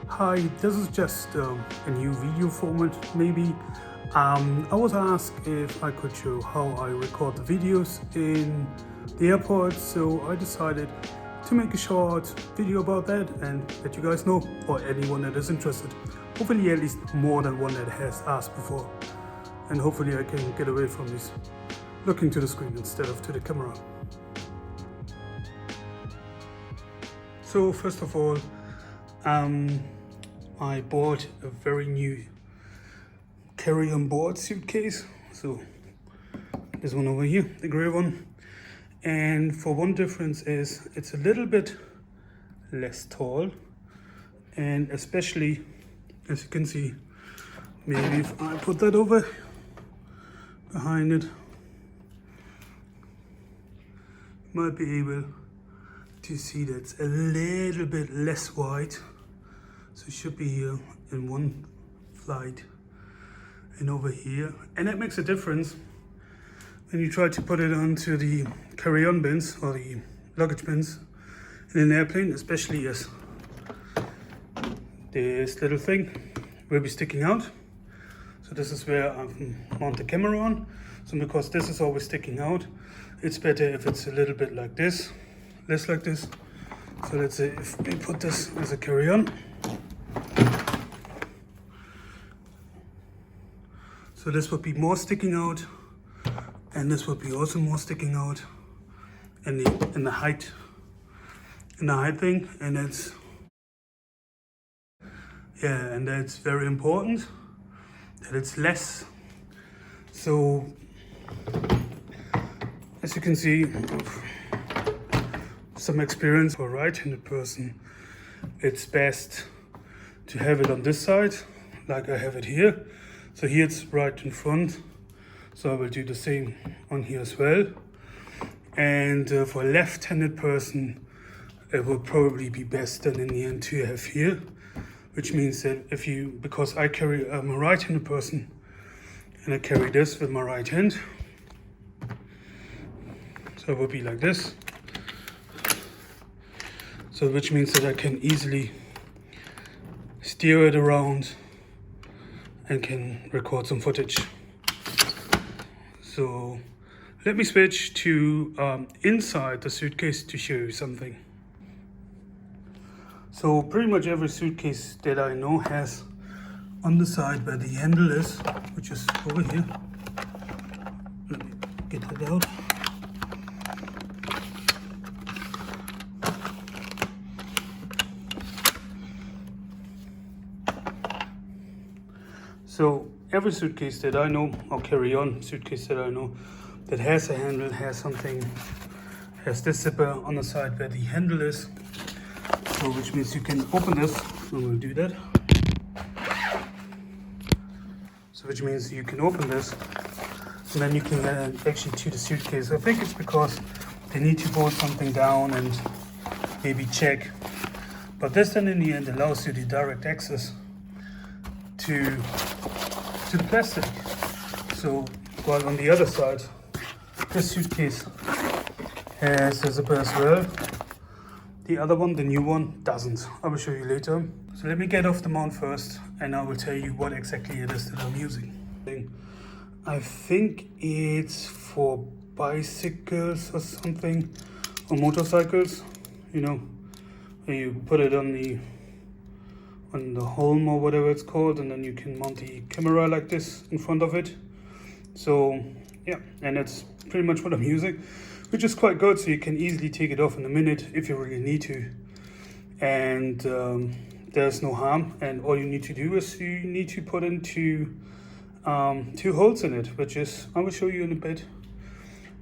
Hi, this is just a new video format maybe. I was asked if I could show how I record the videos in the airport, so I decided to make a short video about that and let you guys know, or anyone that is interested. Hopefully at least more than one that has asked before. And hopefully I can get away from this looking to the screen instead of to the camera. So first of all, I bought a very new carry-on board suitcase. So this one over here, the gray one. And for one difference is it's a little bit less tall, and especially as you can see, maybe if I put that over behind it, you might be able to see that it's a little bit less wide. So it should be here in one flight and over here. And that makes a difference when you try to put it onto the carry-on bins or the luggage bins in an airplane, especially as this little thing will be sticking out. So this is where I mount the camera on. So because this is always sticking out, it's better if it's a little bit like this, less like this. So let's say if we put this as a carry-on. So this would be more sticking out, and this would be also more sticking out in the height thing, and that's very important that it's less. So as you can see, some experience for a right-handed person, it's best to have it on this side like I have it here. So here it's right in front, so I will do the same on here as well. And for a left-handed person, it will probably be best then in the end to have here, which means that because I'm a right-handed person and I carry this with my right hand, so it will be like this. So which means that I can easily steer it around and can record some footage. So let me switch to inside the suitcase to show you something. So pretty much every suitcase that I know has on the side where the handle is, which is over here. Let me get that out. So every suitcase that I know, or carry-on suitcase that I know, that has a handle, has this zipper on the side where the handle is. So which means you can open this, and we'll do that. So which means you can open this, and then you can add actually to the suitcase. I think it's because they need to bolt something down and maybe check. But this then in the end allows you the direct access to the plastic. So while on the other side, this suitcase has a zipper as well. The other one, the new one, doesn't. I will show you later. So let me get off the mount first, and I will tell you what exactly it is that I'm using. I think it's for bicycles or something, or motorcycles. You know, you put it on the helm or whatever it's called, and then you can mount the camera like this in front of it. So yeah, and that's pretty much what I'm using, which is quite good. So you can easily take it off in a minute if you really need to, and there's no harm. And all you need to do is you need to put in two holes in it, which is, I will show you in a bit,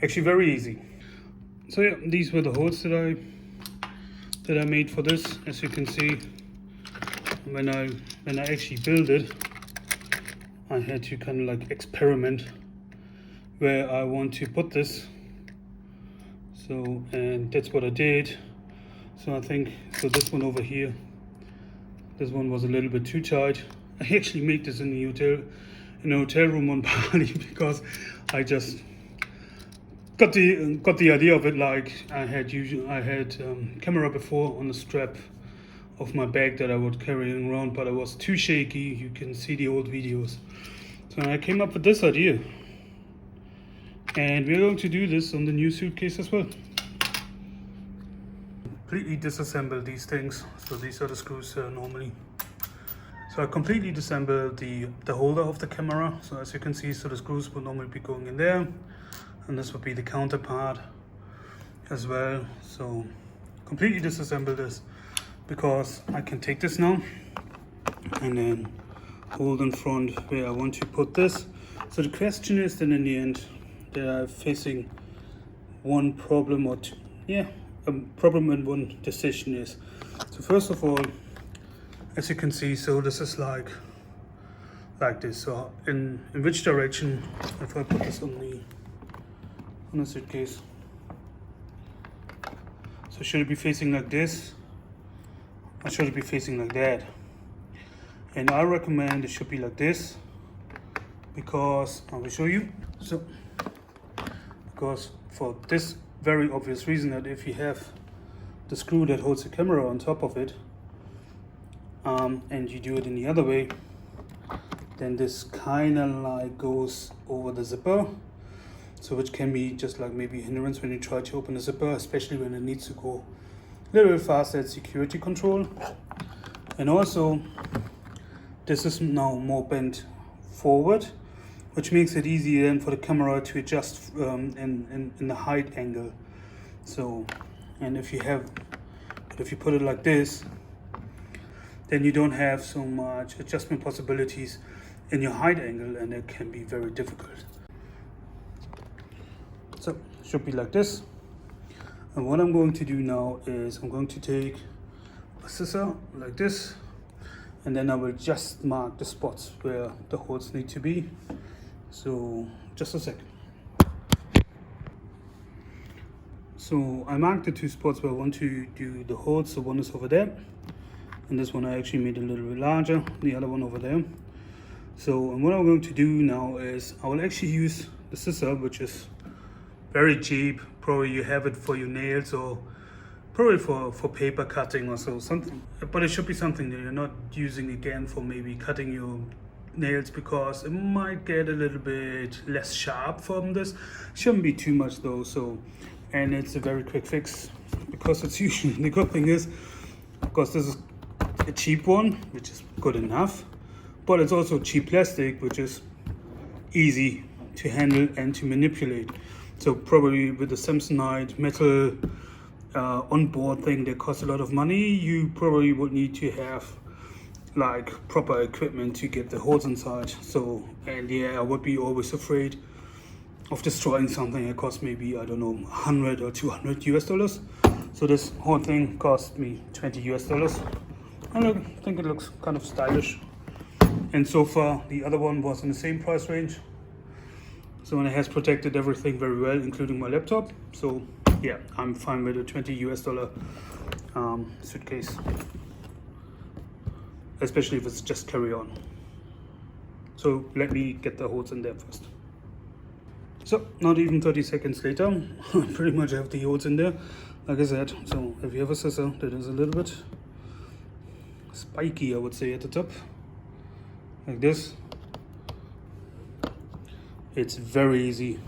actually very easy. So yeah, these were the holes that I made for this. As you can see, when I actually built it, I had to kind of like experiment where I want to put this. So, and that's what I did. So I think, so this one over here, this one was a little bit too tight. I actually made this in a hotel room on Bali because I just got the idea of it. Like I had camera before on the strap of my bag that I would carry around, but I was too shaky. You can see the old videos. So I came up with this idea. And we're going to do this on the new suitcase as well. Completely disassemble these things. So these are the screws normally. So I completely disassembled the holder of the camera. So as you can see, so the screws would normally be going in there. And this would be the counterpart as well. So completely disassemble this because I can take this now and then hold in front where I want to put this. So the question is then in the end, they are facing one problem or two. Yeah, a problem and one decision is. So first of all, as you can see, so this is like this. So in which direction, if I put this on the suitcase, so should it be facing like this or should it be facing like that? And I recommend it should be like this because I will show you. So because for this very obvious reason that if you have the screw that holds the camera on top of it and you do it in the other way, then this kind of like goes over the zipper, so which can be just like maybe a hindrance when you try to open the zipper, especially when it needs to go a little bit faster at security control. And also this is now more bent forward, which makes it easier then for the camera to adjust in the height angle. So, and if you put it like this, then you don't have so much adjustment possibilities in your height angle, and it can be very difficult. So, should be like this. And what I'm going to do now is I'm going to take a scissor like this, and then I will just mark the spots where the holes need to be. So just a second. So I marked the two spots where I want to do the holes. So one is over there, and this one I actually made a little bit larger, the other one over there. So and what I'm going to do now is I will actually use the scissor, which is very cheap. Probably you have it for your nails or probably for paper cutting or so, something. But it should be something that you're not using again for maybe cutting your nails, because it might get a little bit less sharp from this. Shouldn't be too much though. So, and it's a very quick fix because it's usually, the good thing is, because this is a cheap one, which is good enough, but it's also cheap plastic, which is easy to handle and to manipulate. So probably with the Samsonite metal onboard thing that costs a lot of money, you probably would need to have like proper equipment to get the holes inside. So, and yeah, I would be always afraid of destroying something that costs maybe, I don't know, 100 or 200 US dollars. So this whole thing cost me 20 US dollars. And I think it looks kind of stylish. And so far the other one was in the same price range. So, and it has protected everything very well, including my laptop. So yeah, I'm fine with a 20 US dollar suitcase, especially if it's just carry on. So let me get the holes in there first. So not even 30 seconds later, I pretty much have the holes in there, like I said. So if you have a scissor that is a little bit spiky, I would say, at the top, like this, it's very easy.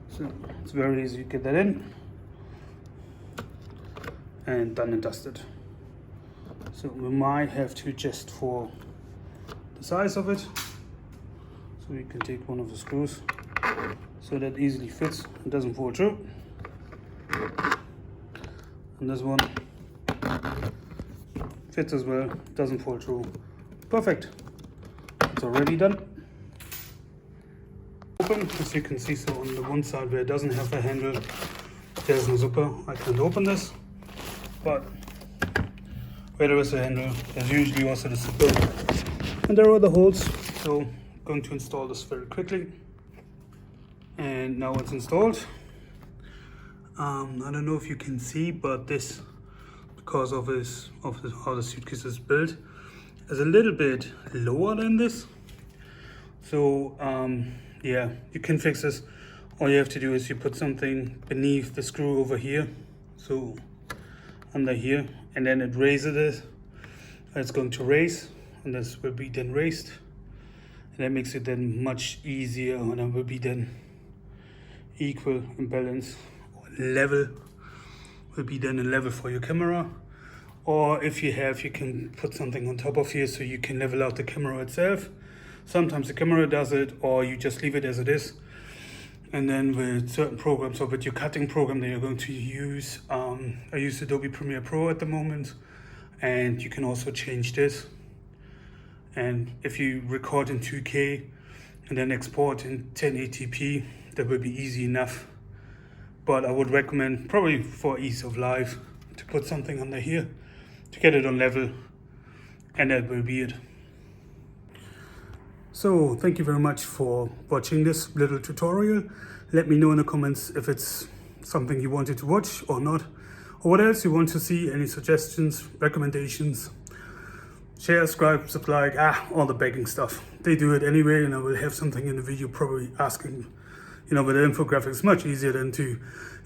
So it's very easy to get that in, and done and dusted. So we might have to adjust for the size of it. So we can take one of the screws so that easily fits and doesn't fall through. And this one fits as well, doesn't fall through. Perfect. It's already done. Open, as you can see, so on the one side where it doesn't have a handle, there's no zipper. I can't open this, but where there is a handle, there's usually also the zipper. And there are the holes, so I'm going to install this very quickly. And now it's installed. I don't know if you can see, but this, because of how the suitcase is built, is a little bit lower than this. So yeah, you can fix this all you have to do is you put something beneath the screw over here, so under here, and then it raises it. It's going to raise, and this will be then raised, and that makes it then much easier, and it will be then equal and balance, or level, will be then a level for your camera. Or if you have, you can put something on top of here so you can level out the camera itself. Sometimes the camera does it, or you just leave it as it is. And then with certain programs, or with your cutting program that you're going to use, I use Adobe Premiere Pro at the moment, and you can also change this. And if you record in 2K and then export in 1080p, that will be easy enough. But I would recommend, probably for ease of life, to put something under here to get it on level, and that will be it. So thank you very much for watching this little tutorial. Let me know in the comments if it's something you wanted to watch or not, or what else you want to see, any suggestions, recommendations. Share, subscribe, all the begging stuff. They do it anyway, and I will have something in the video probably asking, with the infographics. It's much easier than to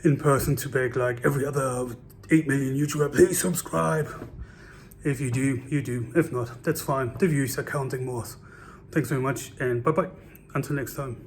in person to beg like every other 8 million YouTuber, please subscribe. If you do, you do. If not, that's fine. The views are counting more. Thanks very much, and bye-bye. Until next time.